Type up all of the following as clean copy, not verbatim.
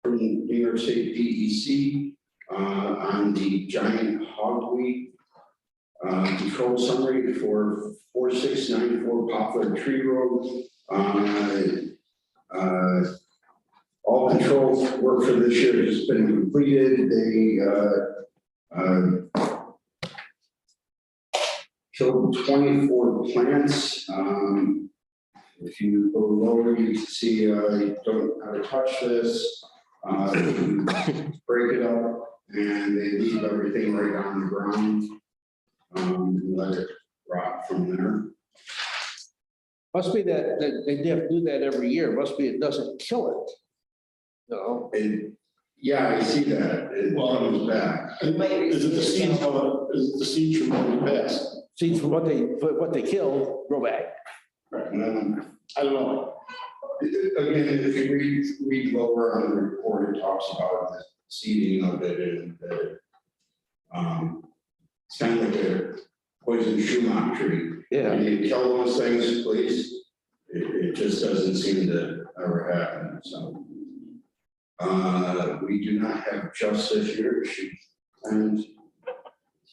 from New York State DEC on the giant hogweed control summary for 4694 Poplar Tree Road. All control work for this year has been completed. They killed 24 plants. If you go lower, you can see you don't know how to touch this. Break it up, and they leave everything right on the ground. And let it rot from there. Must be that they have to do that every year. Must be it doesn't kill it. No. Yeah, I see that. It comes back. Is it the seeds from, is it the seeds from what we passed? Seeds from what they kill grow back. I don't know. Again, if you read lower on the report, it talks about the seeding of it and the, it's kind of like a poison sumac tree. Yeah. And you kill those things, please. It just doesn't seem to ever happen, so. We do not have just this year. And As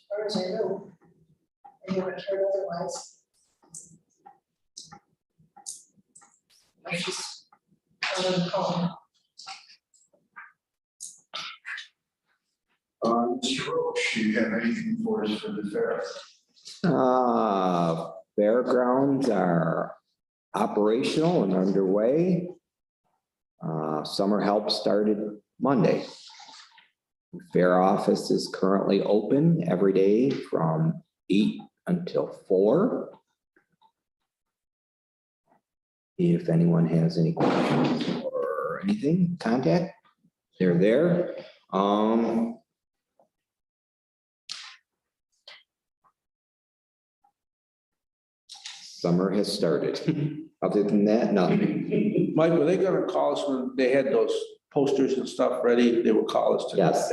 far as I know, I haven't heard otherwise. She's on the call. Mr. Roach, do you have anything for us for the fair? Fairgrounds are operational and underway. Summer help started Monday. Fair office is currently open every day from 8 until 4. If anyone has any questions or anything, contact, they're there. Summer has started. Other than that, nothing. Mike, were they gonna call us when they had those posters and stuff ready? They would call us to. Yes.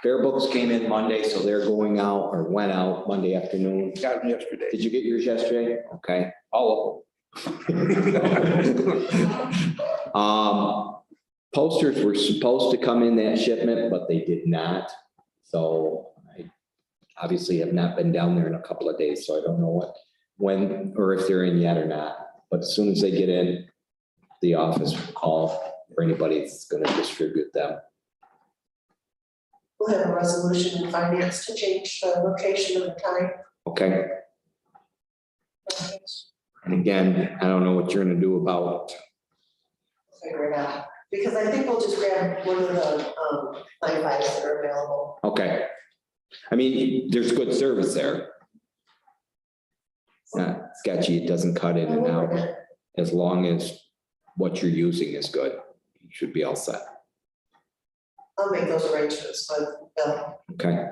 Fair books came in Monday, so they're going out or went out Monday afternoon. Got them yesterday. Did you get yours yesterday? Okay. All Posters were supposed to come in that shipment, but they did not. So I obviously have not been down there in a couple of days, so I don't know when or if they're in yet or not. But as soon as they get in, the office will call for anybody that's going to distribute them. We'll have a resolution in finance to change the location of the time. Okay. And again, I don't know what you're going to do about. Figure it out, because I think we'll just grab one of the 9.5s that are available. Okay. I mean, there's good service there. Not sketchy, it doesn't cut in and out. As long as what you're using is good, you should be all set. I'll make those arrangements, but Bill. Okay.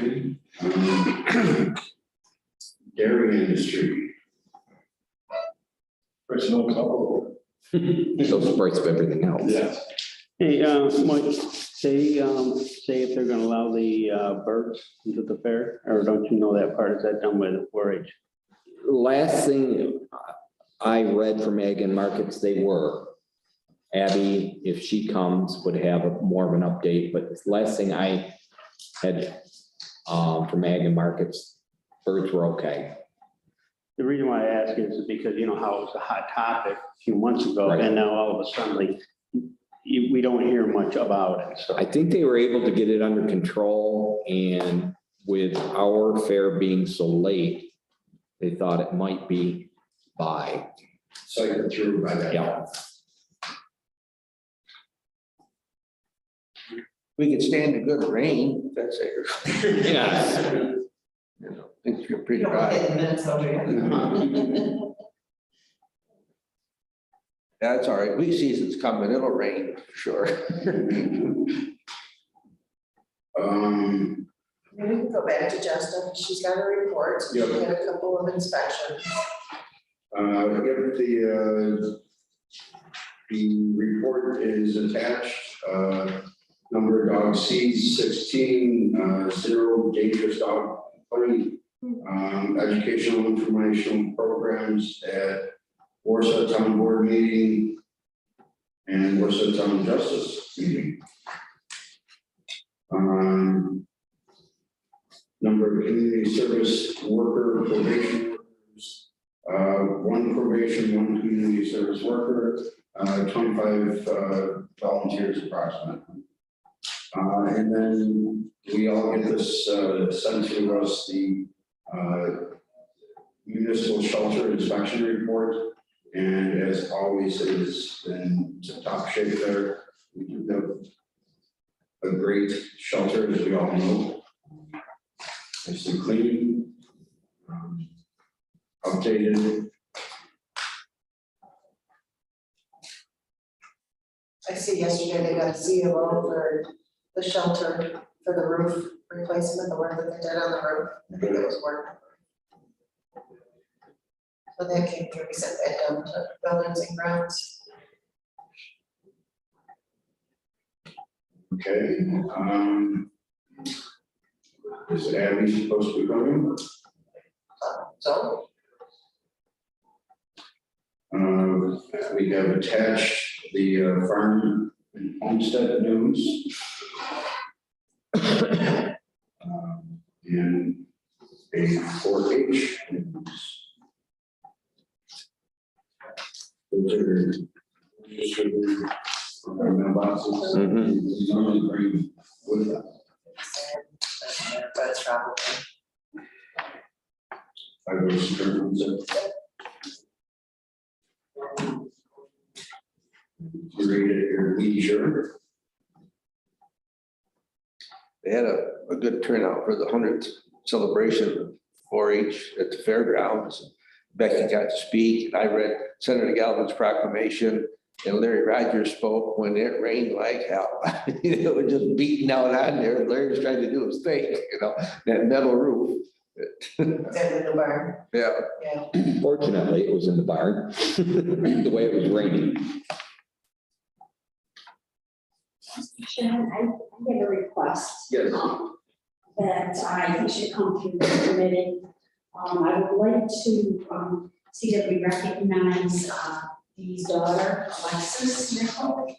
Okay. Dairy industry. Personal couple. Those price of everything else. Yes. Hey, Mike, say if they're gonna allow the birds into the fair, or don't you know that part? Is that done by the 4-H? Last thing I read from Ag and Markets, they were. Abby, if she comes, would have more of an update, but the last thing I had from Ag and Markets, birds were okay. The reason why I ask is because you know how it was a hot topic a few months ago, Right. and now all of a sudden, like, we don't hear much about it, so. I think they were able to get it under control, and with our fair being so late, they thought it might be by. Cycle through by that. Yeah. We could stand a good rain. That's it. Yes. You know, things feel You pretty don't want to dry. get in minutes over here. That's all right. Wheat season's coming. It'll rain for sure. Maybe we can go back to Justin. She's got a report. She Yep. had a couple of inspections. The report is attached. Number of dogs seized 16, 0 dangerous dog complaint. Educational informational programs at Warsaw Town Board meeting and Warsaw Town Justice meeting. Number of community service worker probation workers, one probation, one community service worker, 25 volunteers approximately. And then we all get this sent to us, the municipal shelter inspection report. And as always, it is in top shape there. We do have a great shelter, as we all know. Nice and clean, updated. I see yesterday they got a COO for the shelter, for the roof replacement, the work that they did on the roof. I think it was work. So that came through, we sent that down to buildings and grounds. Okay, is Abby supposed to be coming? So, We have attached the farm and homestead news. And a 4-H news. Those are distributed from our mailboxes. We normally bring with us. but it's probably. I was currently. Read at your leisure. They had a good turnout for the 100th celebration, 4-H at the fairgrounds. Becky got to speak, and I read Senator Galvin's proclamation, and Larry Rogers spoke when it rained like hell. It was just beating out on there, and Larry was trying to do his thing, that metal roof. Dead in the barn, Yeah, yeah. Fortunately, it was in the barn, the way it was raining. Sharon, I have a request. Yes. That I think should come through the committee. I would like to, see that we recognize, Dee's daughter, Alexis Nickel,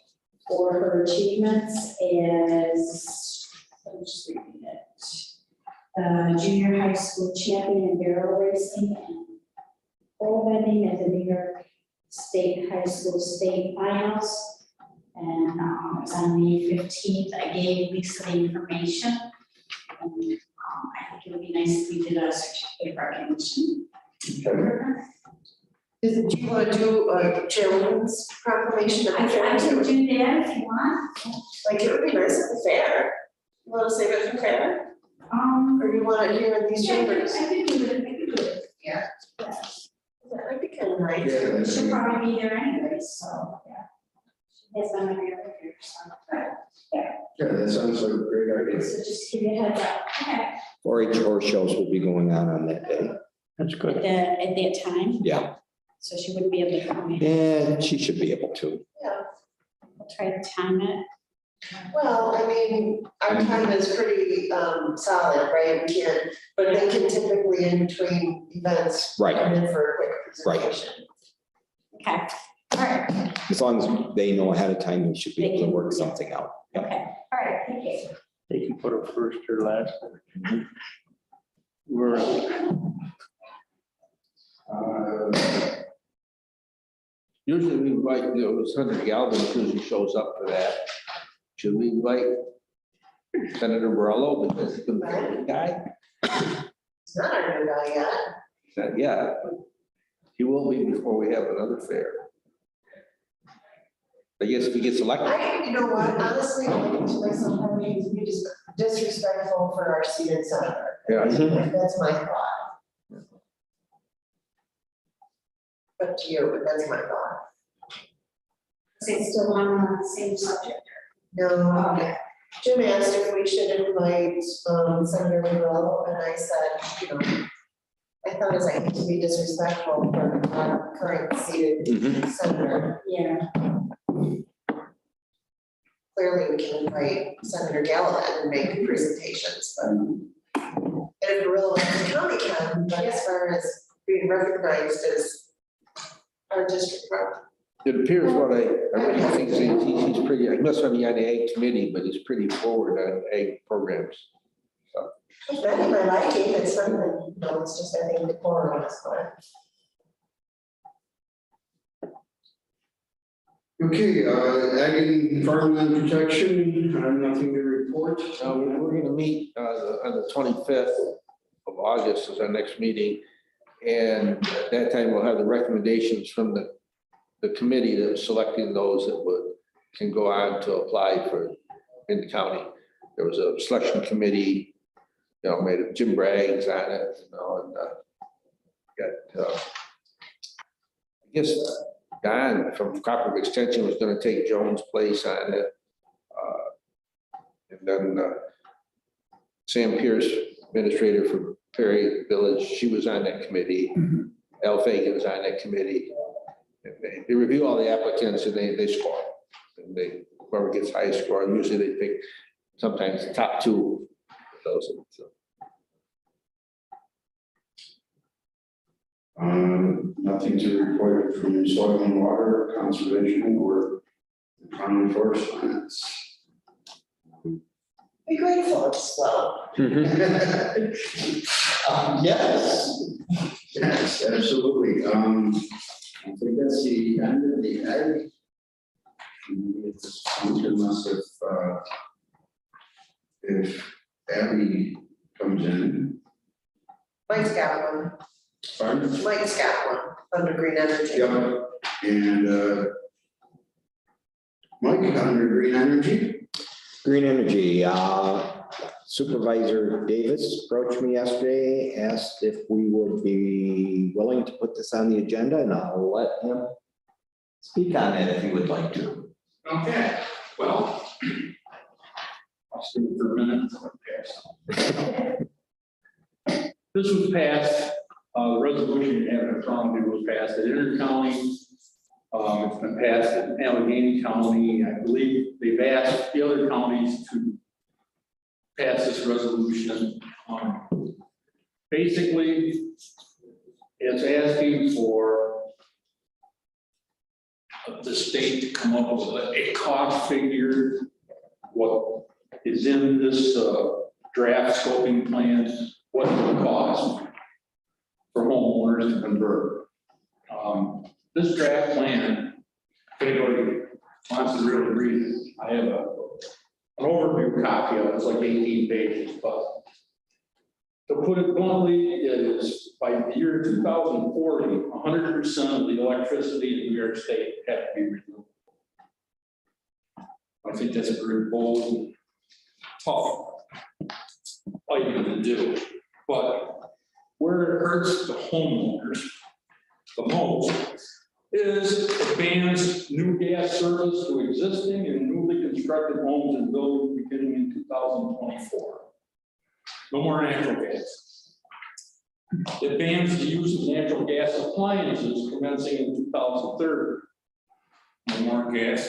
for her achievements as, let me just repeat it. Junior high school champion in barrel racing and pole bending at the New York State High School State Finals. And it was on May 15th. I gave Lisa the information. And I think it would be nice if we did a certificate of recognition. Do you want to do a chairwoman's proclamation? I can do that if you want. Like, it would be nice at the fair. You want to save it for fair? Or you want it here in these chambers? I could do it. Yeah. That might be kind of nice. Yeah. She'll probably be there anyway, so, yeah. It's on every other year, so. Yeah, that sounds like a great idea. So just give you a heads up. Okay. 4-H horse shows will be going on that day. That's good. At that time, Yeah, so she wouldn't be able to come in. and she should be able to. Yeah, We'll try to time it. well, I mean, our time is pretty solid, right? We can't, but they can typically in between events. Right. Come in for a quick Right. presentation. Okay, all right, As long as they know ahead of time, they should be able to work something out. okay, all right, thank you. They can put it first or last. We're, usually we invite, Senator Galvin usually shows up for that. Should we invite Senator Borrello, because he's the guy? It's not our new guy yet. Said, yeah, he will be before we have another fair. I guess if he gets elected. You know what, honestly, I'm thinking to myself, how many we just disrespectful for our seated senator. Yeah. That's my thought. Up to you, but that's my thought. Is it still on the same subject? No, Jim asked if we should invite Senator Morello, and I said, you know, I thought as I hate to be disrespectful for our current seated senator. Yeah, Clearly, we can invite Senator Gallivan and make presentations, but and if Morello and the county can, but as far as being recognized as our district rep. It appears what I really think he's pretty, he must be on the ag committee, but he's pretty forward on ag programs. It's not in my liking, it's something, no, it's just, I think, the core on this one. Okay, ag and farmland protection, nothing to report. We're gonna meet on the 25th of August is our next meeting. And at that time, we'll have the recommendations from the committee that was selecting those that can go on to apply for in the county. There was a selection committee, made of Jim Braggs on it, and got, I guess, Don from Copper Extension was gonna take Joan's place on it. And then Sam Pierce, administrator for Perry Village, she was on that committee. Al Fagan was on that committee. And they review all the applicants and they score. And whoever gets highest score, usually they pick sometimes the top two of those. So. Nothing to report from soil and water conservation or county forest lands. Be grateful it's slow. Yes. Yes, absolutely. I think that's the end of the ag. Unless if Abby comes in. Mike's got one, Pardon? Mike's got one, under green energy. Yeah, and Mike, under green energy. Green Energy, Supervisor Davis approached me yesterday, asked if we would be willing to put this on the agenda, and I'll let him speak on it if he would like to. Okay, well, I'll speak for a minute. This was passed, the resolution you have in front of you was passed at Enter County. It's been passed in Allegheny County. I believe they've asked the other counties to pass this resolution. Basically, it's asking for the state to come up with a cost figure, what is in this draft scoping plan, what it will cost for homeowners to convert. This draft plan, if anybody wants to really read it, I have an overview copy of it, it's like 18 pages, but to put it bluntly, it is by the year 2040, 100% of the electricity in New York State have to be renewable. I think that's a very bold and tough item to do, but where it hurts the homeowners the most is it bans new gas service to existing and newly constructed homes and buildings beginning in 2024. No more natural gas. It bans the use of natural gas appliances commencing in 2030. No more gas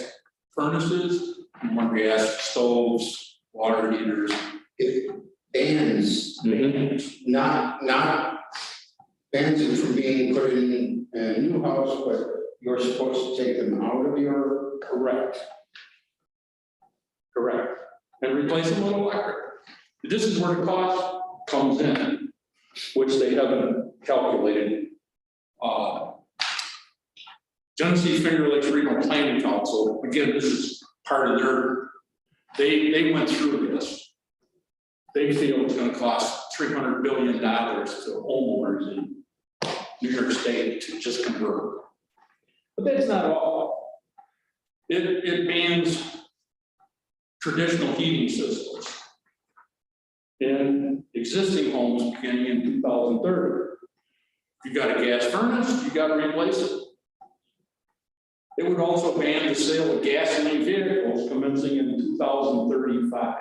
furnaces, no more gas stoves, water heaters. It bans, not bans it from being put in a new house, but you're supposed to take them out of your. Correct. And replace them with electric. This is where the cost comes in, which they haven't calculated. Genesee Finger Lakes Regional Planning Council, again, this is part of their, they went through this. They feel it's gonna cost $300 billion to homeowners in New York State to just convert. But that's not all. It bans traditional heating systems in existing homes beginning in 2030. If you got a gas furnace, you got to replace it. It would also ban the sale of gasoline vehicles commencing in 2035.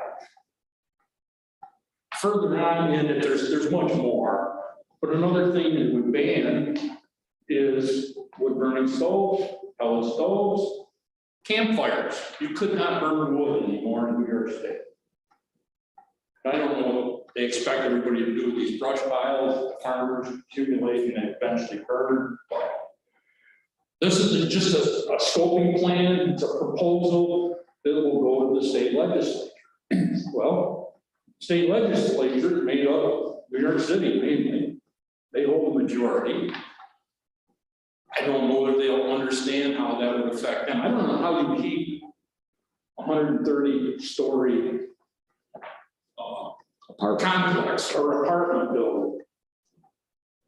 Further on in it, there's much more, but another thing it would ban is wood burning stoves, pellet stoves, campfires. You could not burn wood anymore in New York State. I don't know, they expect everybody to do these brush piles, farmers accumulate and eventually burn. This is just a scoping plan, it's a proposal that will go to the state legislature. Well, state legislature made up of New York City mainly, they hold the majority. I don't know if they'll understand how that would affect them. I don't know how you keep 130-story complex or apartment building.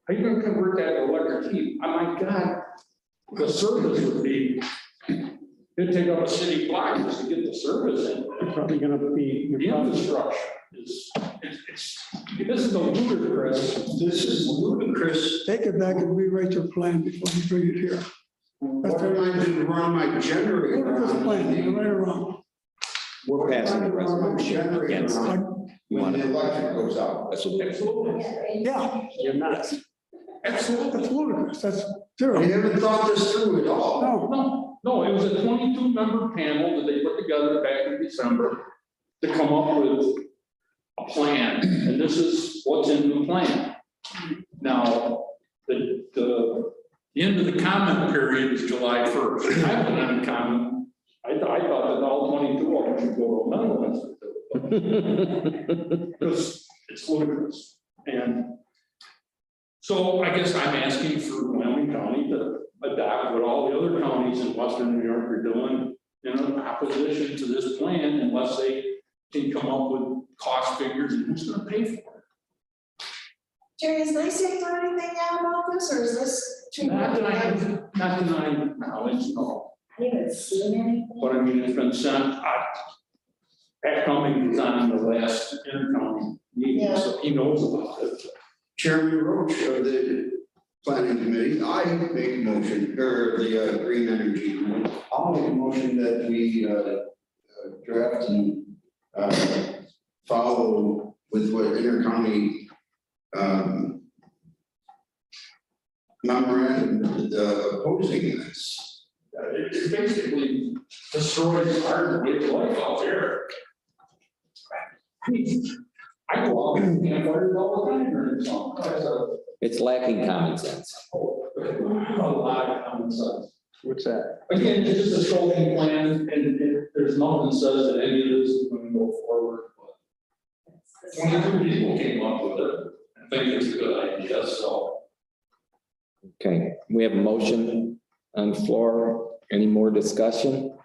How are you gonna convert that to electric heat? Oh my God, the service would be, it'd take up a city block just to get the service in. You're probably gonna be, The infrastructure is, this is a ludicrous. This is ludicrous. Take it back and rewrite your plan before you bring it here. What am I to run my generator Ludicrous plan, you're on? right or wrong. We're passing the What am I to run my resolution generator against. on You when want the to, electric goes out? Absolutely. Yeah, you're not. Absolutely. that's ludicrous, that's They zero. haven't thought this through at all. No, No, it was a 22-member panel that they put together back in December to come up with a plan, and this is what's in the plan. Now, the end of the comment period is July 1st. I haven't had a comment. I thought that all 22 of them should go to a mental institute. Because it's ludicrous. And so I guess I'm asking for Wyoming County to adopt what all the other counties in western New York are doing in opposition to this plan unless they can come up with cost figures and who's gonna pay for it. Jerry, has NICEAG done anything yet about this, or is this too? Not denying knowledge, no, I haven't seen anything. but I mean, it's been sent, Pat Cummings was on the last intercounty meeting, so he knows about it. Chairman Roach of the planning committee, I make a motion, or the green energy, I'll make a motion that we draft and follow with what intercounty memorandum opposing this. It basically destroys our way of life out there. I go out and campfires all the time during the summer. it's lacking common sense. A lot of common sense. What's that? Again, it's just a scoping plan, and there's nothing says that any of this is going to go forward. But 22 people came up with it. I think it's a good idea, so. Okay, we have a motion on the floor. Any more discussion?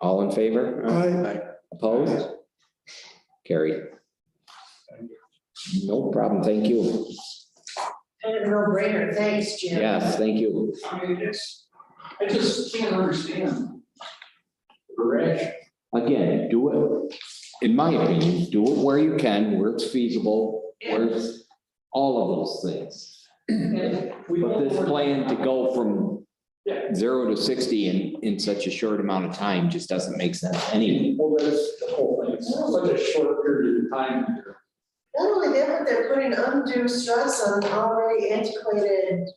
All in favor? I, Opposed? Carried. No problem, thank you. Kind of a no-brainer, thanks, Jim. Yes, thank you. I mean, I just can't understand the rationale. Again, do it, in my opinion, do it where you can, where it's feasible, where it's all of those things. But this plan to go from Yeah. 0 to 60 in such a short amount of time just doesn't make sense anyway. Well, that's the whole thing. It's such a short period of time here. Not only that, but they're putting undue stress on already antiquated,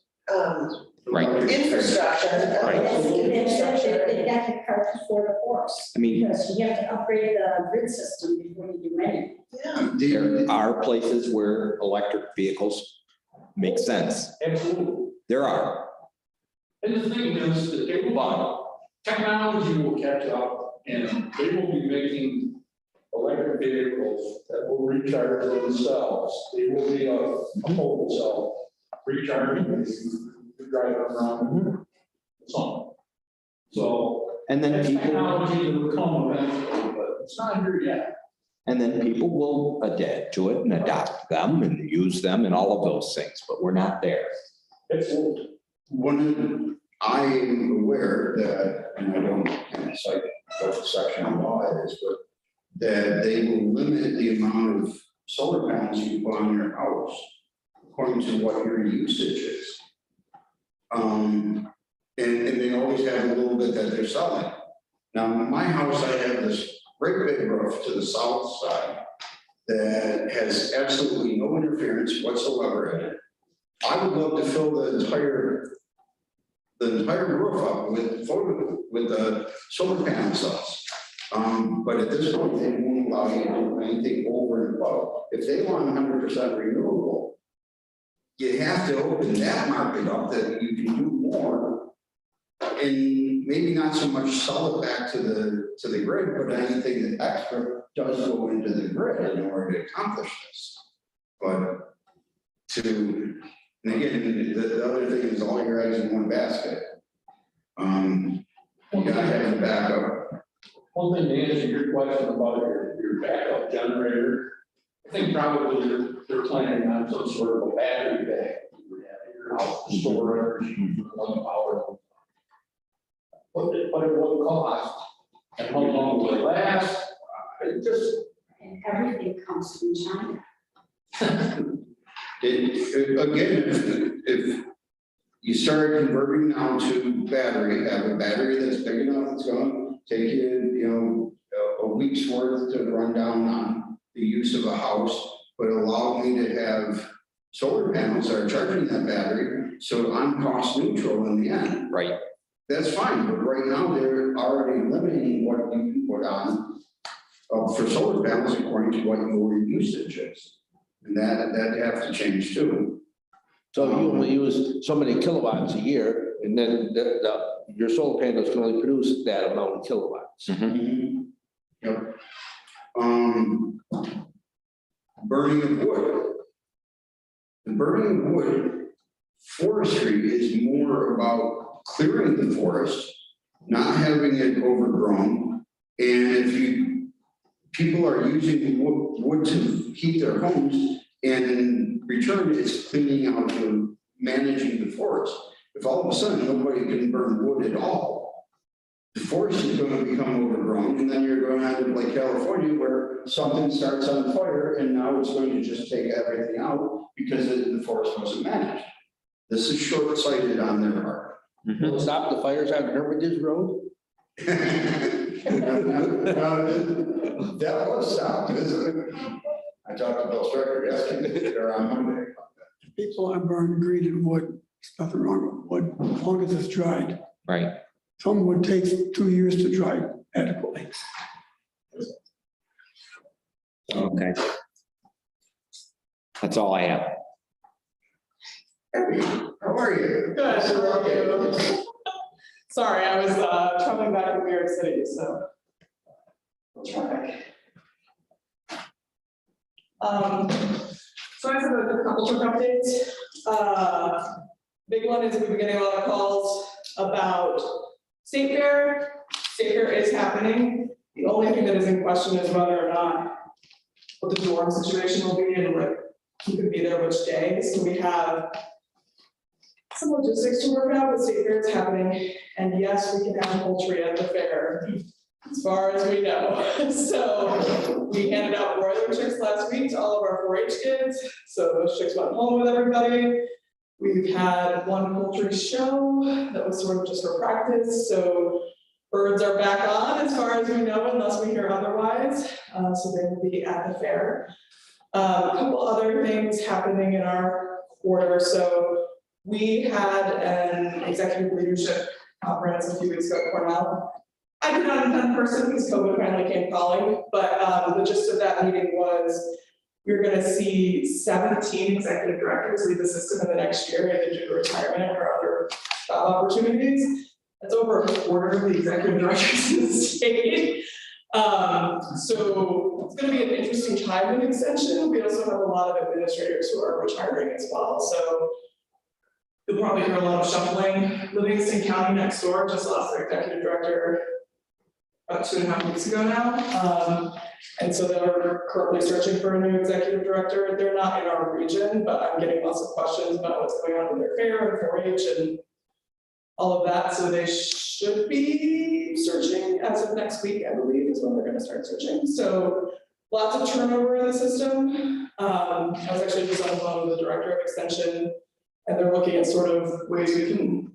Right. infrastructure. Right. It got the cart before the horse, I mean, because you have to upgrade the grid system before you do anything. Yeah, there are places where electric vehicles make sense. Absolutely. There are. And the thing is that they will buy, technology will catch up and they will be making electric vehicles that will recharge themselves. They will be a mobile cell recharging, you drive around. So. And then That's people, technology that will come eventually, but it's not here yet. and then people will adapt to it and adopt them and use them and all of those things, but we're not there. Absolutely. One, I am aware that, and I don't cite what section of law it is, but that they will limit the amount of solar panels you put on your house according to what your usage is. And they always have a little bit that they're selling. Now, in my house, I have this great big roof to the south side that has absolutely no interference whatsoever in it. I would love to fill the entire roof up with the solar panel cells. But at this point, they won't allow you to do anything over and above. If they want 100% renewable, you have to open that market up that you can do more and maybe not so much sell it back to the grid, but anything that extra does go into the grid in order to accomplish this. But and again, the other thing is all your eggs in one basket. You gotta have a backup. One thing to answer your question about your backup generator, I think probably they're planning on some sort of a battery bank. You would have at your house to store one power. What it would cost and how long will it last? It just, And everything comes from China. Again, if you start converting now to battery, have a battery that's big enough, it's going to take you, a week's worth to run down on the use of a house, but allow me to have solar panels that are charging that battery, so I'm cost neutral in the end. Right. That's fine, but right now they're already limiting what you can put on for solar panels according to what your usage is. And that have to change too. So you only use so many kilowatts a year, and then your solar panels can only produce that amount of kilowatts. Yep. Burning of wood. The burning of wood, forestry is more about clearing the forest, not having it overgrown. And people are using wood to heat their homes, and in return, it's cleaning out and managing the forest. If all of a sudden nobody can burn wood at all, the forest is going to become overgrown, and then you're going to end up like California, where something starts on fire, and now it's going to just take everything out because the forest wasn't managed. This is short-sighted on their part. Will it stop the fires on Hermitage Road? That was stopped, isn't it? I talked to Bill Stricker yesterday, or on Monday. People are burning green and wood, there's nothing wrong with wood, as long as it's dried. Right. Some wood takes 2 years to dry adequately. Okay. That's all I have. How are you? Good, how are you? Sorry, I was traveling back from New York City, so. Traffic. So I have a couple quick updates. Big one is we've been getting a lot of calls about State Fair. State Fair is happening. The only thing that is in question is whether or not what the dorm situation will be and what who can be there which day. So we have some logistics to work out, but State Fair is happening, and yes, we can have poultry at the fair, as far as we know. So we handed out broiler chicks last week to all of our 4-H kids, so those chicks went home with everybody. We've had one poultry show that was sort of just for practice, so birds are back on as far as we know, unless we hear otherwise, so they will be at the fair. A couple other things happening in our quarter, so we had an executive leadership conference a few weeks ago at Cornell. I did not attend in person because COVID finally came calling, but the gist of that meeting was we're going to see 17 executive directors leave the system in the next year, either due to retirement or other job opportunities. That's over a quarter of the executive directors in the state. So it's going to be an interesting time in extension. We also have a lot of administrators who are retiring as well. So you'll probably hear a lot of shuffling. Livingston County next door just lost their executive director about 2.5 weeks ago now. And so they're currently searching for a new executive director. They're not in our region, but I'm getting lots of questions about what's going on with their fair and 4-H and all of that. So they should be searching as of next week, I believe, is when they're going to start searching. So lots of turnover in the system. I was actually just on the phone with the director of extension, and they're looking at sort of ways we can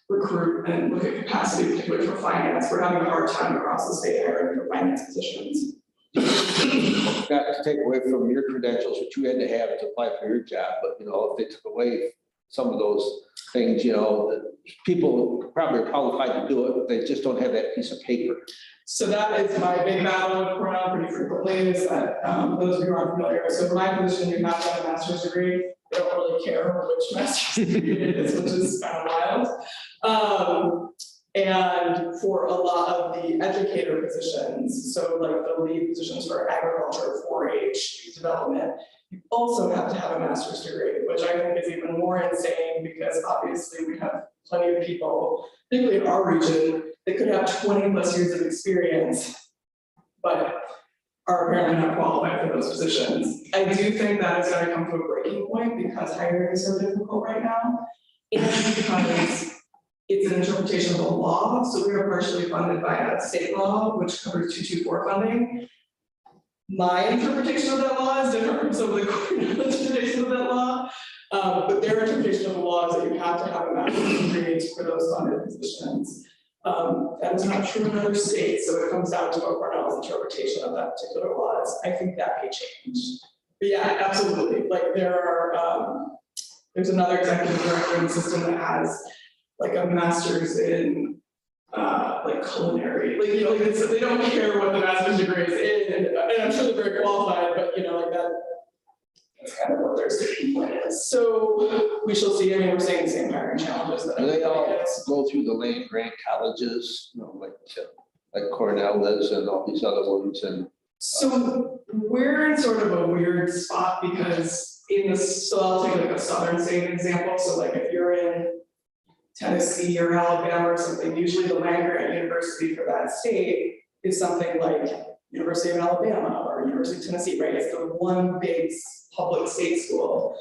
recruit and look at capacity, particularly for finance. We're having a hard time across the state hiring for finance positions. Not to take away from your credentials, which you had to have to apply for your job, but if they took away some of those things, you know, that people probably are qualified to do it, but they just don't have that piece of paper. So that is my big battle with Cornell pretty frequently, is that, those of you who aren't familiar, so in my position, you have to have a master's degree. They don't really care which master's degree it is, which is kind of wild. And for a lot of the educator positions, so like the lead positions for agriculture, 4-H, youth development, you also have to have a master's degree, which I think is even more insane because obviously we have plenty of people, particularly in our region, that could have 20+ years of experience, but are apparently not qualified for those positions. I do think that is going to come to a breaking point because hiring is so difficult right now, and because it's an interpretation of the law. So we are partially funded by a state law, which covers 224 funding. My interpretation of that law is different from some of the Cornell interpretation of that law. But their interpretation of the law is that you have to have a master's degree for those funded positions. That is not true in other states, so it comes down to what Cornell's interpretation of that particular law is. I think that may change. But yeah, absolutely. Like there are, there's another executive director in the system that has like a master's in like culinary, like, you know, like they don't care what the master's degree is in, and I'm sure they're very qualified, but you know, like that's kind of what their sticking point is. So we shall see. I mean, we're seeing the same hiring challenges that And they all everybody is. go through the land grant colleges, you know, like Cornell is and all these other ones, and So we're in sort of a weird spot because so I'll take like a southern state example. So like if you're in Tennessee or Alabama or something, usually the land grant university for that state is something like University of Alabama or University of Tennessee, right? It's the one big public state school.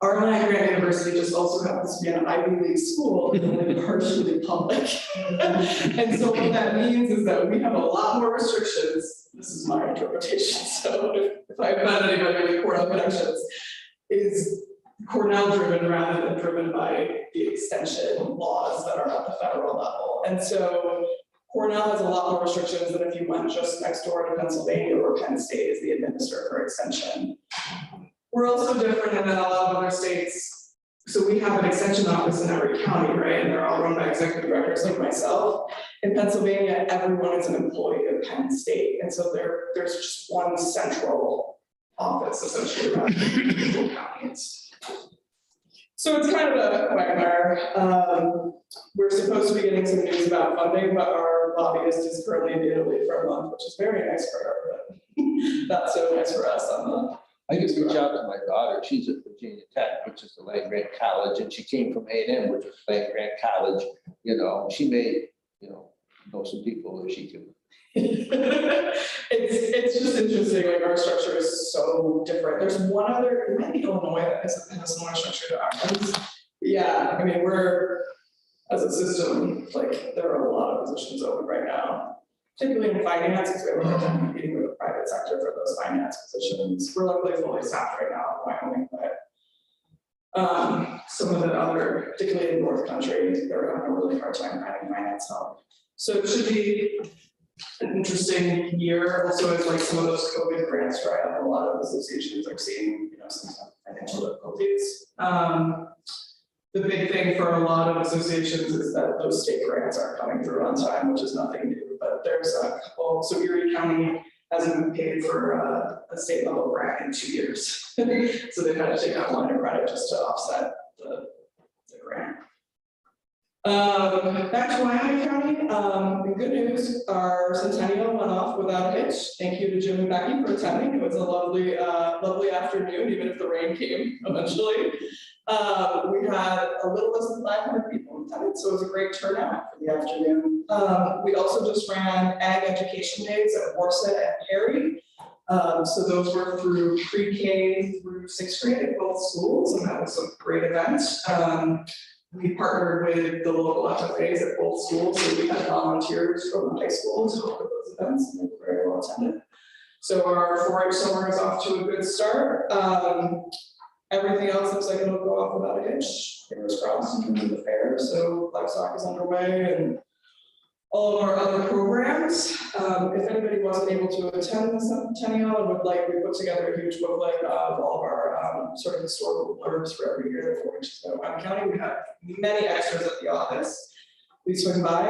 Our land grant university just also happens to be an Ivy League school and only partially public. And so what that means is that we have a lot more restrictions. This is my interpretation. So if I've met anybody with Cornell connections, is Cornell driven rather than driven by the extension laws that are at the federal level. And so Cornell has a lot more restrictions than if you went just next door to Pennsylvania or Penn State is the administrator for extension. We're also different in that a lot of other states, so we have an extension office in every county, right? And they're all run by executive directors like myself. In Pennsylvania, everyone is an employee of Penn State. And so there's just one central office essentially around the counties. So it's kind of a quagmire. We're supposed to be getting some news about funding, but our lobbyist is currently in Italy for a month, which is very nice for her, but not so nice for us on the. I just reach out to my daughter. She's at Virginia Tech, which is the land grant college, and she came from A&M, which is land grant college. You know, she may, you know some people that she can. It's just interesting, like our structure is so different. There's one other, it might be Illinois that has a similar structure to ours. Yeah, I mean, we're, as a system, like there are a lot of positions open right now, particularly in finance, because we have a hard time competing with the private sector for those finance positions. We're luckily fully staffed right now in Wyoming, but some of the other, particularly in North Country, they're having a really hard time finding finance help. So it should be an interesting year. Also, as like some of those COVID grants dry up, a lot of associations are seeing, some financial difficulties. The big thing for a lot of associations is that those state grants aren't coming through on time, which is nothing new. But there's a couple. So Erie County hasn't been paid for a state level grant in 2 years, so they've had to take out a line of credit just to offset the grant. Back to Wyoming County, the good news, our centennial went off without a hitch. Thank you to Jim and Becky for attending. It was a lovely, lovely afternoon, even if the rain came eventually. We had a little less than 500 people attended, so it was a great turnout for the afternoon. We also just ran Ag Education Days at Worcester and Perry. So those were through pre-K through 6th grade at both schools, and that was a great event. We partnered with the local FFAs at both schools, so we had volunteers from the high schools to help with those events, and they were very well attended. So our 4-H summer is off to a good start. Everything else looks like it'll go off without a hitch. Fingers crossed in terms of the fair. So livestock is underway, and all of our other programs. If anybody wasn't able to attend the centennial and would like, we put together a huge booklet of all of our sort of historical blurbs for every year that 4-H has been around county. We have many extras at the office. Please swing by.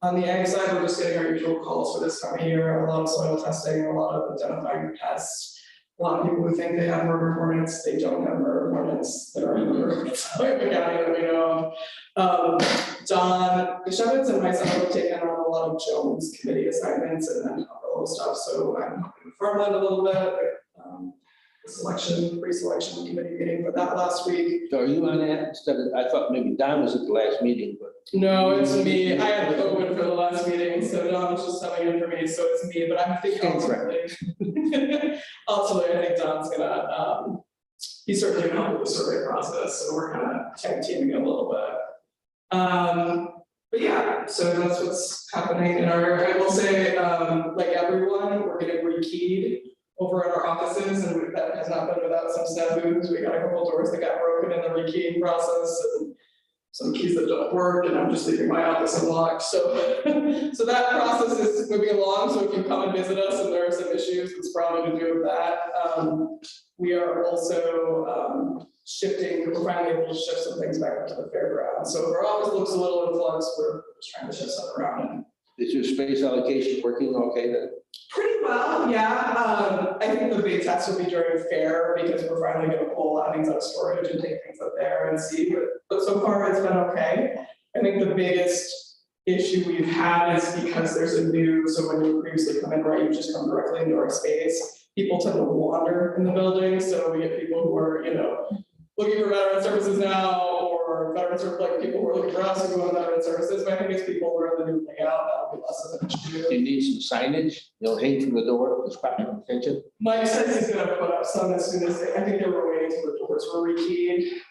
On the ag side, we're just getting our usual calls for this time of year, a lot of soil testing, a lot of identifying pests. A lot of people who think they have murder hornets, they don't have murder hornets, there are murder hornets in the county that we know of. Don Gashevitz and myself have taken on a lot of Jones committee assignments and then all the stuff, so I'm helping with farmland a little bit. Pre-selection committee meeting for that last week. So are you on that instead of, I thought maybe Don was at the last meeting, but. No, it's me. I had COVID for the last meeting, so Don was just subbing in for me, so it's me, but I think ultimately, I think Don's gonna, he's certainly gonna help with the survey process, so we're kind of tag teaming a little bit. But yeah, so that's what's happening in our, I will say, like everyone, we're getting rekeyed over at our offices, and that has not been without some snafus. We got a couple doors that got broken in the rekeying process, and some keys that don't work, and I'm just leaving my office unlocked. So, so that process is moving along. So if you come and visit us and there are some issues, it's probably to do with that. We are also shifting, we're finally able to shift some things back up to the fairground. So if our office looks a little in flux, we're just trying to shift stuff around. Is your space allocation working okay then? Pretty well, yeah. I think the big test will be during fair because we're finally gonna pull a lot of things out of storage and take things up there and see, but so far it's been okay. I think the biggest issue we've had is because there's a new, so when you previously come in, right, you just come directly into our space. People tend to wander in the building, so we get people who are, you know, looking for veteran services now, or veterans are like people who are looking for us who go to veteran services, but I think it's people who are in the new layout, that'll be less of an issue. Do you need some signage, hang from the door, to spot your attention? Mike says he's gonna put up some as soon as, I think they were waiting till the doors were rekeyed.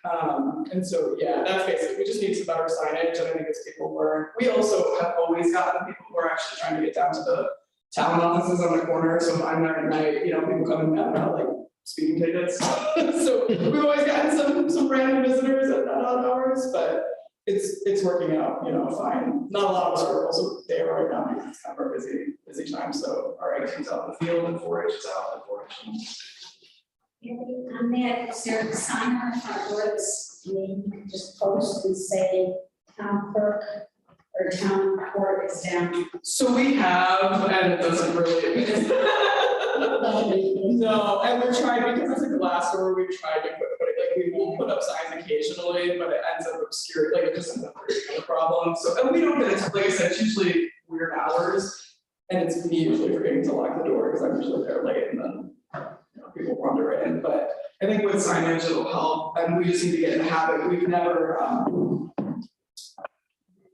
And so, yeah, that's basically, we just need some better signage, and I think it's people who are, we also have always gotten people who are actually trying to get down to the town offices on the corner, so if I'm there at night, you know, people come and have like speeding tickets. So we've always gotten some random visitors at odd hours, but it's working out, you know, fine. Not a lot of us are also there right now because it's kind of our busy time. So our ag team's out in the field and 4-H is out at 4-H. On that, is there a sign on the front door that's, you can just post and say town clerk or town court is down? So we have, and it doesn't really. No, and we're trying, because it's a glass door, we've tried to put it, like, we will put up signs occasionally, but it ends up obscured, like, it just ends up creating a problem. So, and we don't get it, like I said, it's usually weird hours, and it's me usually forgetting to lock the door, because I'm usually there late, and then, you know, people wander in, but I think with signage, it'll help, and we just need to get in the habit. We've never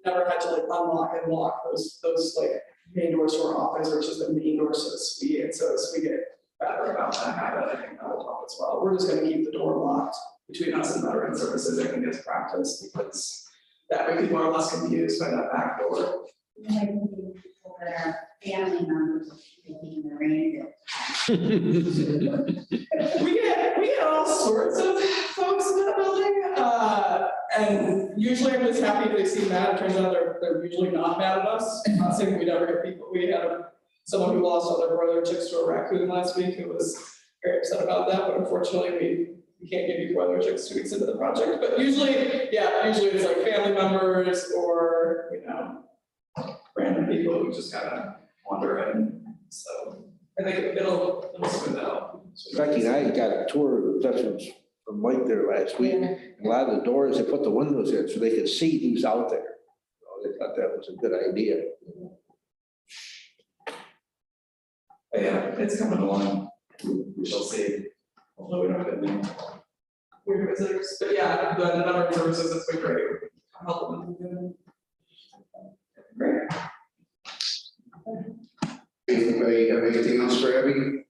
had to like unlock and lock those like main doors to our office, or just the main doors to the suite, and so as we get better about that habit, I think that'll help as well. We're just gonna keep the door locked between us and veteran services, I think it's practice, because that way people are less confused by that back door. Maybe people that are family members making the rain. We get all sorts of folks in that building, and usually I'm just happy if they see that. It turns out they're usually not mad at us. I'm not saying we never get people. We had someone who lost all their broiler chicks to a raccoon last week who was very upset about that, but unfortunately we can't give you broiler chicks 2 weeks into the project. But usually it's like family members or, you know, random people who just kind of wander in. So I think it'll smooth out. Becky and I got a tour of veterans from Mike there last week. Yeah. A lot of the doors, they put the windows in so they could see who's out there. So they thought that was a good idea. But yeah, it's coming along. We shall see. Although we don't have any weird visitors, but yeah, the veteran services, it's been great. Help them. Great. Anybody have anything else for Abby?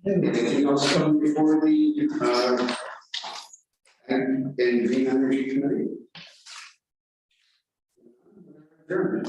Anything else coming before the and Green Energy Committee? Adjournment.